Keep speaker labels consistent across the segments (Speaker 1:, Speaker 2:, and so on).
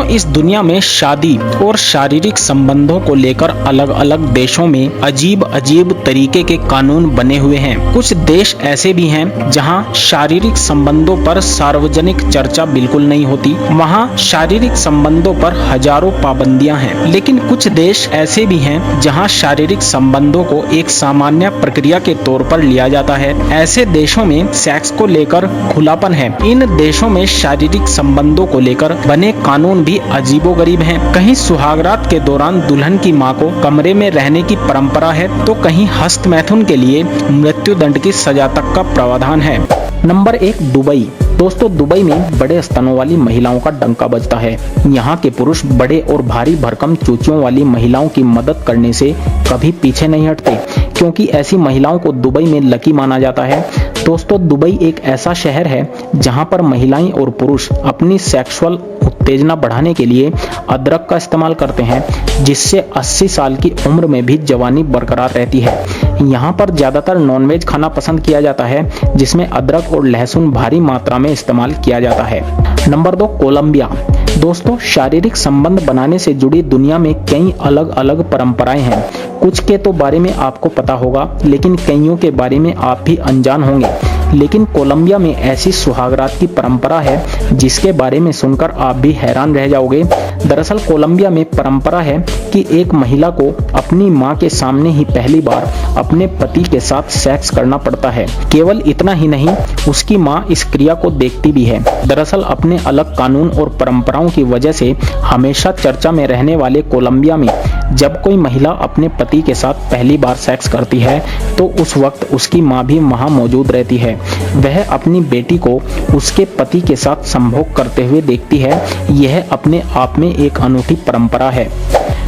Speaker 1: इस दुनिया में शादी और शारीरिक संबंधों को लेकर अलग अलग देशों में अजीब अजीब तरीके के कानून बने हुए हैं। कुछ देश ऐसे भी हैं जहां शारीरिक संबंधों पर सार्वजनिक चर्चा बिल्कुल नहीं होती। वहां शारीरिक संबंधों पर हजारों पाबंदियां हैं। लेकिन कुछ देश ऐसे भी हैं जहां शारीरिक संबंधों को एक सामान्य प्रक्रिया के तौर पर लिया जाता है। ऐसे देशों में सेक्स को लेकर खुलापन है। इन देशों में शारीरिक संबंधों को लेकर बने कानून भी अजीबोगरीब हैं। कहीं सुहागरात के दौरान दुल्हन की मां को कमरे में रहने की परंपरा है, तो कहीं हस्त मैथुन के लिए मृत्यु दंड की सजा तक का प्रावधान है। Number 1, Dubai. दोस्तों, दुबई में बड़े स्तनों वाली महिलाओं का डंका बजता है। यहाँ के पुरुष बड़े और भारी भरकम चूचियों वाली महिलाओं की मदद करने से कभी पीछे नहीं हटते, क्योंकि ऐसी महिलाओं को दुबई में लकी माना जाता है। दोस्तों, दुबई एक ऐसा शहर है जहाँ पर महिलाएं और पुरुष अपनी सेक्सुअल उत्तेजना बढ़ाने के लिए अदरक का इस्तेमाल करते हैं, जिससे 80 साल की उम्र में भी जवानी बरकरार रहती है। यहाँ पर ज्यादातर नॉनवेज खाना पसंद किया जाता है, जिसमें अदरक और लहसुन भारी मात्रा में इस्तेमाल किया जाता है। Number 2, Colombia. दोस्तों, शारीरिक संबंध बनाने से जुड़ी दुनिया में कई अलग अलग परंपराएं हैं। कुछ के तो बारे में आपको पता होगा, लेकिन कईयों के बारे में आप भी अनजान होंगे। लेकिन कोलंबिया में ऐसी सुहागरात की परंपरा है जिसके बारे में सुनकर आप भी हैरान रह जाओगे। दरअसल कोलंबिया में परंपरा है कि एक महिला को अपनी मां के सामने ही पहली बार अपने पति के साथ सेक्स करना पड़ता है। केवल इतना ही नहीं, उसकी मां इस क्रिया को देखती भी है। दरअसल अपने अलग कानून और परंपराओं की वजह से हमेशा चर्चा में रहने वाले कोलंबिया में जब कोई महिला अपने पति के साथ पहली बार सेक्स करती है, तो उस वक्त उसकी मां भी वहां मौजूद रहती है। वह अपनी बेटी को उसके पति के साथ संभोग करते हुए देखती है। यह अपने आप में एक अनूठी परंपरा है।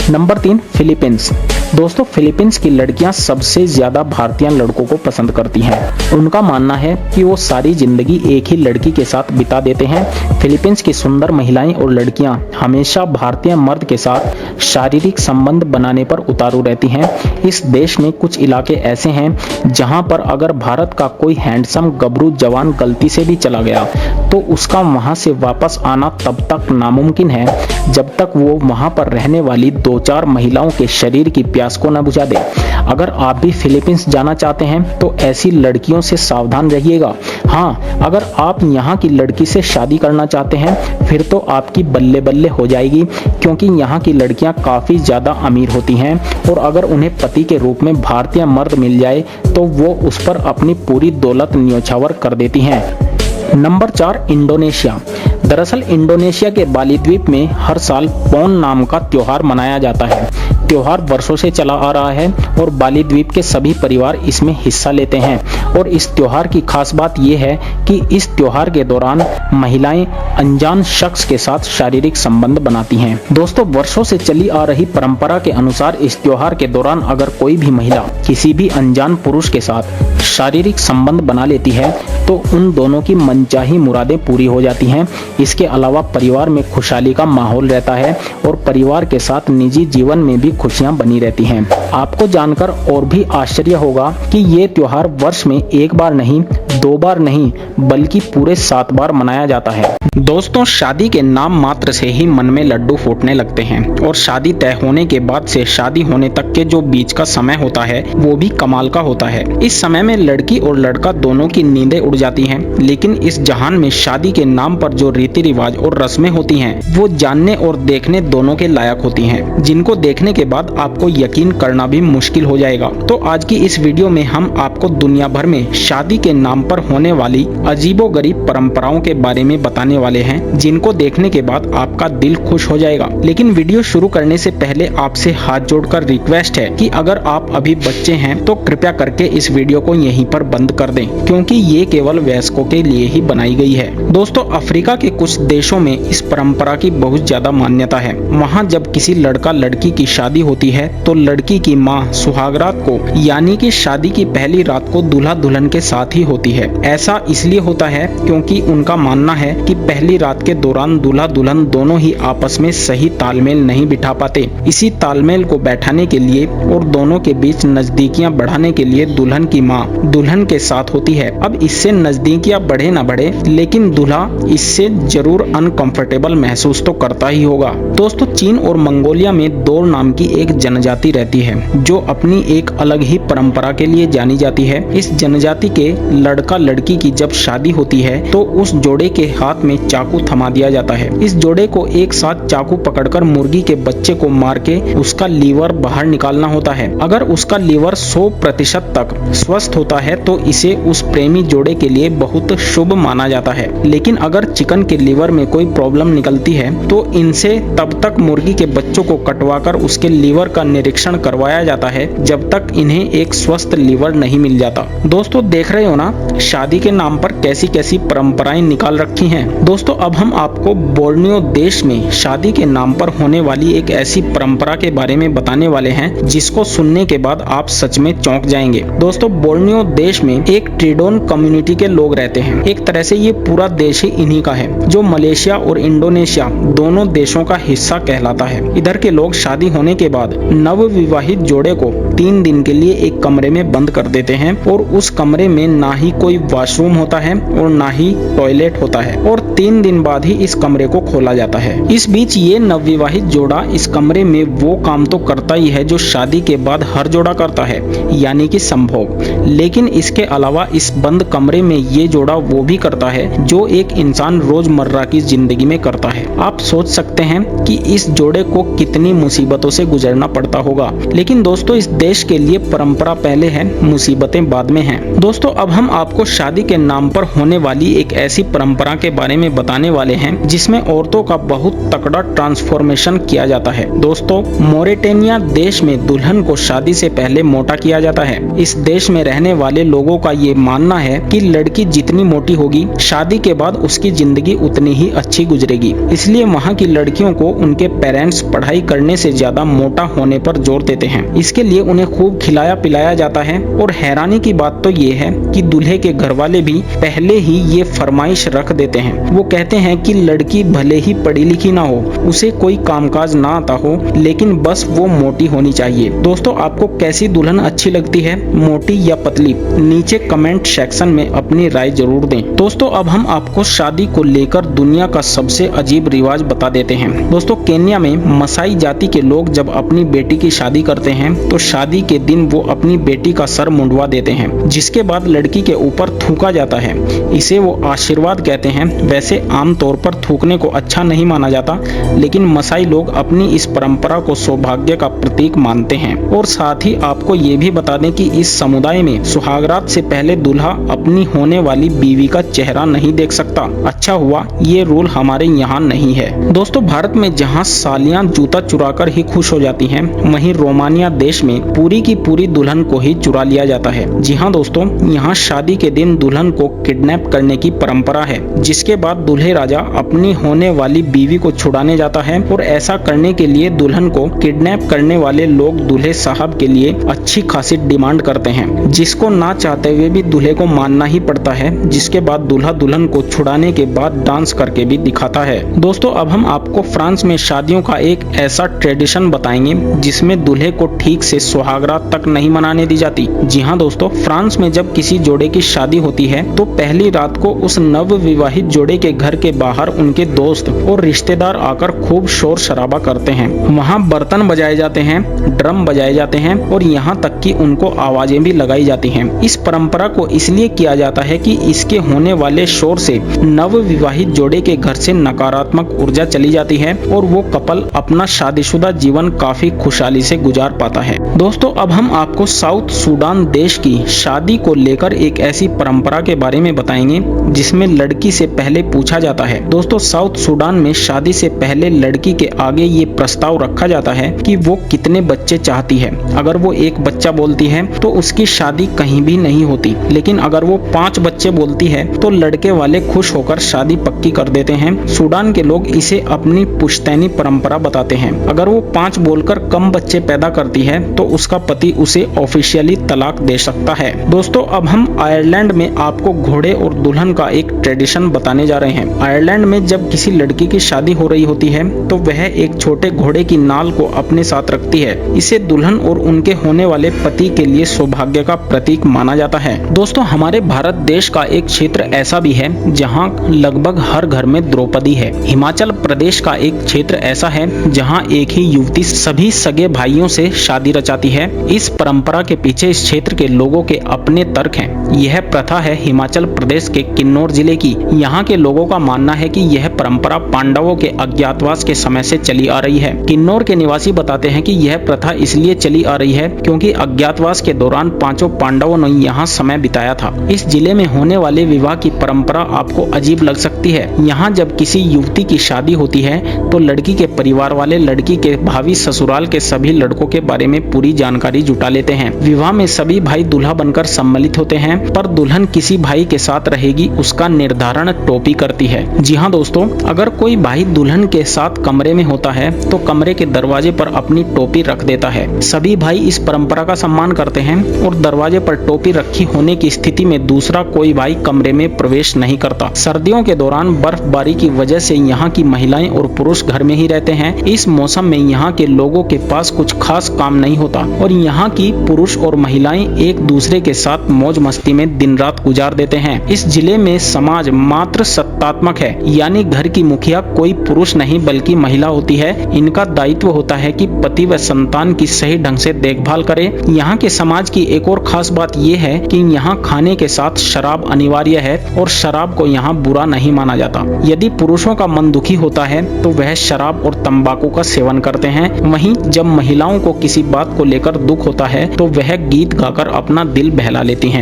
Speaker 1: Number 3, Philippines. दोस्तों, फिलीपींस की लड़कियां सबसे ज्यादा भारतीय लड़कों को पसंद करती हैं। उनका मानना है कि वो सारी जिंदगी एक ही लड़की के साथ बिता देते हैं। फिलीपींस की सुंदर महिलाएं और लड़कियां हमेशा भारतीय मर्द के साथ शारीरिक संबंध बनाने पर उतारू रहती हैं। इस देश में कुछ इलाके ऐसे हैं जहां पर अगर भारत का कोई हैंडसम गबरू जवान गलती से भी चला गया, तो उसका वहां से वापस आना तब तक नामुमकिन है जब तक वो वहां पर रहने वाली 2-4 महिलाओं के शरीर की प्यास को न बुझा दे। अगर आप भी फिलीपींस जाना चाहते हैं तो ऐसी लड़कियों से सावधान रहिएगा। हाँ, अगर आप यहाँ की लड़की से शादी करना चाहते हैं फिर तो आपकी बल्ले बल्ले हो जाएगी, क्योंकि यहाँ की लड़कियाँ काफी ज्यादा अमीर होती हैं और अगर उन्हें पति के रूप में भारतीय मर्द मिल जाए तो वो उस पर अपनी पूरी दौलत न्योछावर कर देती हैं। Number 4, Indonesia. दरअसल इंडोनेशिया के बाली द्वीप में हर साल पोन नाम का त्योहार मनाया जाता है। त्योहार वर्षों से चला आ रहा है और बाली द्वीप के सभी परिवार इसमें हिस्सा लेते हैं। और इस त्योहार की खास बात यह है कि इस त्योहार के दौरान महिलाएं अनजान शख्स के साथ शारीरिक संबंध बनाती हैं। दोस्तों, वर्षों से चली आ रही परंपरा के अनुसार इस त्योहार के दौरान अगर कोई भी महिला किसी भी अनजान पुरुष के साथ शारीरिक संबंध बना लेती है तो उन दोनों की मनचाही मुरादें पूरी हो जाती हैं। इसके अलावा परिवार में खुशहाली का माहौल रहता है और परिवार के साथ निजी जीवन में भी खुशियां बनी रहती हैं। आपको जानकर और भी आश्चर्य होगा कि ये त्योहार वर्ष में एक बार नहीं, 2 बार नहीं, बल्कि पूरे 7 बार मनाया जाता है। दोस्तों, शादी के नाम मात्र से ही मन में लड्डू फूटने लगते हैं और शादी तय होने के बाद से शादी होने तक के जो बीच का समय होता है वो भी कमाल का होता है। इस समय में लड़की और लड़का दोनों की नींदें उड़ जाती हैं। लेकिन इस जहान में शादी के नाम पर जो रीति रिवाज और रस्में होती हैं वो जानने और देखने दोनों के लायक होती हैं, जिनको देखने के बाद आपको यकीन करना भी मुश्किल हो जाएगा। तो आज की इस वीडियो में हम आपको दुनिया भर में शादी के नाम पर होने वाली अजीबोगरीब परंपराओं के बारे में बताने वाले हैं, जिनको देखने के बाद आपका दिल खुश हो जाएगा। लेकिन वीडियो शुरू करने से पहले आपसे हाथ जोड़कर रिक्वेस्ट है कि अगर आप अभी बच्चे हैं तो कृपया करके इस वीडियो को यहीं पर बंद कर दें, क्योंकि ये केवल वयस्कों के लिए ही बनाई गई है। दोस्तों, अफ्रीका के कुछ देशों में इस परंपरा की बहुत ज्यादा मान्यता है। वहाँ जब किसी लड़का लड़की की शादी होती है तो लड़की की माँ सुहागरात को यानी कि शादी की पहली रात को दूल्हा दुल्हन के साथ ही होती है। ऐसा इसलिए होता है क्योंकि उनका मानना है कि पहली रात के दौरान दूल्हा दुल्हन दोनों ही आपस में सही तालमेल नहीं बिठा पाते। इसी तालमेल को बैठाने के लिए और दोनों के बीच नजदीकियां बढ़ाने के लिए दुल्हन की माँ दुल्हन के साथ होती है। अब इससे नजदीकियां बढ़े ना बढ़े, लेकिन दूल्हा इससे जरूर अनकंफर्टेबल महसूस तो करता ही होगा। दोस्तों, चीन और मंगोलिया में दोर नाम की एक जनजाति रहती है जो अपनी एक अलग ही परंपरा के लिए जानी जाती है। इस जनजाति के लड़का लड़की की जब शादी होती है तो उस जोड़े के हाथ में चाकू थमा दिया जाता है। इस जोड़े को एक साथ चाकू पकड़कर मुर्गी के बच्चे को मार के उसका लीवर बाहर निकालना होता है। अगर उसका लीवर 100% तक स्वस्थ होता है तो इसे उस प्रेमी जोड़े के लिए बहुत शुभ माना जाता है। लेकिन अगर चिकन के लीवर में कोई प्रॉब्लम निकलती है तो इनसे तब तक मुर्गी के बच्चों को कटवाकर उसके लीवर का निरीक्षण करवाया जाता है जब तक इन्हें एक स्वस्थ लीवर नहीं मिल जाता। दोस्तों, देख रहे हो ना शादी के नाम पर कैसी कैसी परंपराएं निकाल रखी हैं। दोस्तों, अब हम आपको बोर्नियो देश में शादी के नाम पर होने वाली एक ऐसी परंपरा के बारे में बताने वाले हैं जिसको सुनने के बाद आप सच में चौंक जाएंगे। दोस्तों, बोर्नियो देश में एक ट्रिडोन कम्युनिटी के लोग रहते हैं। एक तरह से ये पूरा देश ही इन्हीं का है, जो मलेशिया और इंडोनेशिया दोनों देशों का हिस्सा कहलाता है। इधर के लोग शादी होने के बाद नव विवाहित जोड़े को 3 दिन के लिए एक कमरे में बंद कर देते हैं और उस कमरे में ना ही कोई वॉशरूम होता है और ना ही टॉयलेट होता है और 3 दिन बाद ही इस कमरे को खोला जाता है। इस बीच ये नवविवाहित जोड़ा इस कमरे में वो काम तो करता ही है जो शादी के बाद हर जोड़ा करता है, यानी कि संभोग। लेकिन इसके अलावा इस बंद कमरे में ये जोड़ा वो भी करता है जो एक इंसान रोजमर्रा की जिंदगी में करता है। आप सोच सकते हैं कि इस जोड़े को कितनी मुसीबतों से गुजरना पड़ता होगा। लेकिन दोस्तों, इस देश के लिए परंपरा पहले है, मुसीबतें बाद में हैं। दोस्तों, अब हम आपको शादी के नाम पर होने वाली एक ऐसी परंपरा के बारे में बताने वाले हैं जिसमें औरतों का बहुत तगड़ा ट्रांसफॉर्मेशन किया जाता है। दोस्तों, मोरिटेनिया देश में दुल्हन को शादी से पहले मोटा किया जाता है। इस देश में रहने वाले लोगों का ये मानना है कि लड़की जितनी मोटी होगी शादी के बाद उसकी जिंदगी उतनी ही अच्छी गुजरेगी। इसलिए वहाँ की लड़कियों को उनके पेरेंट्स पढ़ाई करने से ज्यादा मोटा होने पर जोर देते हैं। इसके लिए उन्हें खूब खिलाया पिलाया जाता है। और हैरानी की बात तो ये है कि दूल्हे के घर वाले भी पहले ही ये फरमाइश रख देते हैं। वो कहते हैं कि लड़की भले ही पढ़ी लिखी ना हो, उसे कोई कामकाज ना आता हो, लेकिन बस वो मोटी होनी चाहिए। दोस्तों, आपको कैसी दुल्हन अच्छी लगती है, मोटी या पतली? नीचे कमेंट सेक्शन में अपनी राय जरूर दें। दोस्तों, अब हम आपको शादी को लेकर दुनिया का सबसे अजीब रिवाज बता देते हैं। दोस्तों, केन्या में मसाई जाति के लोग जब अपनी बेटी की शादी करते हैं तो शादी के दिन वो अपनी बेटी का सर मुंडवा देते हैं, जिसके बाद लड़की के ऊपर थूका जाता है। इसे वो आशीर्वाद कहते हैं। वैसे आमतौर पर थूकने को अच्छा नहीं माना जाता, लेकिन मसाई लोग अपनी इस परंपरा को सौभाग्य का प्रतीक मानते हैं। और साथ ही आपको ये भी बता दें कि इस समुदाय में सुहागरात से पहले दूल्हा अपनी होने वाली बीवी का चेहरा नहीं देख सकता। अच्छा हुआ ये रूल हमारे यहाँ नहीं है। दोस्तों, भारत में जहाँ सालियाँ जूता चुराकर ही खुश हो जाती हैं, वहीं रोमानिया देश में पूरी की पूरी दुल्हन को ही चुरा लिया जाता है। जी हाँ दोस्तों, यहाँ शादी के दिन दुल्हन को किडनैप करने की परंपरा है, जिसके बाद दूल्हे राजा अपनी होने वाली बीवी को छुड़ाने जाता है। और ऐसा करने के लिए दुल्हन को किडनैप करने वाले लोग दूल्हे साहब के लिए अच्छी खासी डिमांड करते हैं, जिसको ना चाहते हुए भी दूल्हे को मानना ही पड़ता है। जिसके बाद दूल्हा दुल्हन को छुड़ाने के बाद डांस करके भी दिखाता है। दोस्तों, अब हम आपको फ्रांस में शादियों का एक ऐसा ट्रेडिशन बताएंगे जिसमें दूल्हे को ठीक से सुहागरात तक नहीं मनाने दी जाती। जी हाँ दोस्तों, फ्रांस में जब किसी जोड़े की शादी होती है तो पहली रात को उस नव विवाहित जोड़े के घर के बाहर उनके दोस्त और रिश्तेदार आकर खूब शोर शराबा करते हैं। वहाँ बर्तन बजाए जाते हैं, ड्रम बजाए जाते हैं और यहाँ तक कि उनको आवाजें भी लगाई जाती हैं। इस परंपरा को इसलिए किया जाता है कि इसके होने वाले शोर से नव विवाहित जोड़े के घर से नकारात्मक ऊर्जा चली जाती है और वो कपल अपना शादीशुदा जीवन काफी खुशहाली से गुजार पाता है। दोस्तों, अब हम आपको साउथ सूडान देश की शादी को लेकर एक ऐसी परंपरा के बारे में बताएंगे जिसमें लड़की से पहले पूछा जाता है। दोस्तों, साउथ सूडान में शादी से पहले लड़की के आगे ये प्रस्ताव रखा जाता है कि वो कितने बच्चे चाहती है। अगर वो 1 बच्चा बोलती है तो उसकी शादी कहीं भी नहीं होती, लेकिन अगर वो 5 बच्चे बोलती है तो लड़के वाले खुश होकर शादी पक्की कर देते हैं। सूडान के लोग इसे अपनी पुश्तैनी परंपरा बताते हैं। अगर वो 5 बोलकर कम बच्चे पैदा करती है तो उसका पति उसे ऑफिशियली तलाक दे सकता है। दोस्तों, अब हम आयरलैंड में आपको घोड़े और दुल्हन का एक ट्रेडिशन बताने जा रहे हैं। आयरलैंड में जब किसी लड़की की शादी हो रही होती है तो वह एक छोटे घोड़े की नाल को अपने साथ रखती है। इसे दुल्हन और उनके होने वाले पति के लिए सौभाग्य का प्रतीक माना जाता है। दोस्तों, हमारे भारत देश का एक क्षेत्र ऐसा भी है जहां लगभग हर घर में द्रौपदी है। हिमाचल प्रदेश का एक क्षेत्र ऐसा है जहां एक ही युवती सभी सगे भाइयों से शादी रचाती है। इस परंपरा के पीछे इस क्षेत्र के लोगों के अपने तर्क हैं। यह प्रथा है हिमाचल प्रदेश के किन्नौर जिले की। यहाँ के लोगों का मानना है कि यह परंपरा पांडवों के अज्ञातवास के समय से चली आ रही है। किन्नौर के निवासी बताते हैं कि यह प्रथा इसलिए चली आ रही है क्योंकि अज्ञातवास के दौरान पांचों पांडवों ने यहाँ समय बिताया था। इस जिले में होने वाले विवाह की परंपरा आपको अजीब लग सकती है। यहाँ जब किसी युवती की शादी होती है तो लड़की के परिवार वाले लड़की के भावी ससुराल के सभी लड़कों के बारे में पूरी जानकारी जुटा लेते हैं। विवाह में सभी भाई दूल्हा बनकर सम्मिलित होते हैं, पर दुल्हन किसी भाई के साथ रहेगी उसका निर्धारण टोपी करती है। जी हाँ दोस्तों, अगर कोई भाई दुल्हन के साथ कमरे में होता है तो कमरे के दरवाजे पर अपनी टोपी रख देता है। सभी भाई इस परंपरा का सम्मान करते हैं और दरवाजे पर टोपी रखी होने की स्थिति में दूसरा कोई भाई कमरे में प्रवेश नहीं करता। सर्दियों के दौरान बर्फबारी की वजह से यहाँ की महिलाएं और पुरुष घर में ही रहते हैं। इस मौसम में यहाँ के लोगों के पास कुछ खास काम नहीं होता और यहाँ की पुरुष और महिलाएं एक दूसरे के साथ मौज मस्ती में दिन रात गुजार देते हैं। इस जिले में समाज मात्र सत्तात्मक है, यानी घर की मुखिया कोई पुरुष नहीं बल्कि महिला होती है। इनका दायित्व होता है कि पति व संतान की सही ढंग से देखभाल करे। यहाँ के समाज की एक और खास बात यह है कि यहाँ खाने के साथ शराब अनिवार्य है और शराब को यहाँ बुरा नहीं माना जाता। यदि पुरुषों का मन दुखी होता है तो वह शराब और तंबाकू का सेवन करते हैं। वहीं जब महिलाओं को किसी बात को लेकर दुख होता है तो वह गीत गाकर अपना दिल बहला लेती हैं।